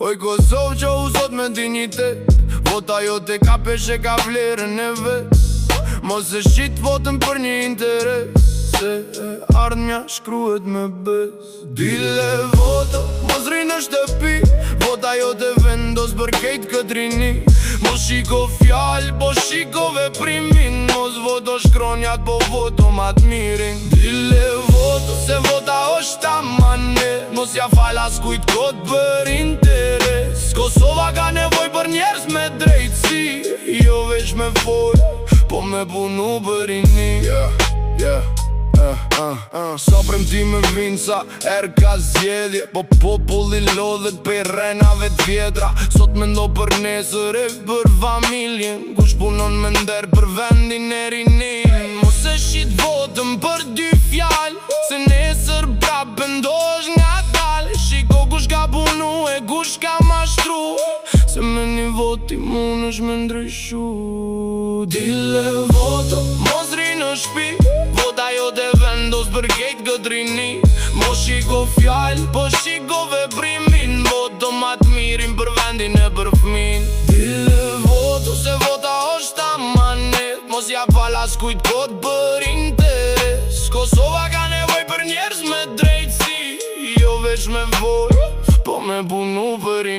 Oj Kosovë që u sot me dignitet, vota jote ka peshe ka vlerën e vet. Mos e shqit votën për një interes, se ardhmja shkruhet me bes. Dile voto, mos rri në shtëpi, vota jote vendos për kejt këtë rini. Mos shiko fjall, po shiko veprimin, mos voto shkronjat, po voto mat mirin. Dile voto, se vota është ta mane, mos ja fal as kujt kot për interes. Kosova ka nevoj për njerës me drejtësi, jo veç me fol, po me punu për rini. Sa premtime vinë, sa ka zjedhje, po populli lodhet për renave t'vjetra. Sot me ndo për nesër e për familjen, kush punon me nder për vendin e rinin. Mos e shqit votën për dy fjall, se nesër prap pëndosh nga dal. Shiko kush ka punu e kush ka mashtru, se me një vot i mun është me ndryshu. Dile voto, mos ri në shpi, vota jote vendos për kejt këtë rini. Mos shiko fjall, po shiko veprimin, voto ma t'mirin për vendin e për fmin. Dile voto, se vota është ta manet, mos ja fal as kujt kot për interes. Kosova ka nevoj për njerës me drejtësi, jo veç me voj, po me punu për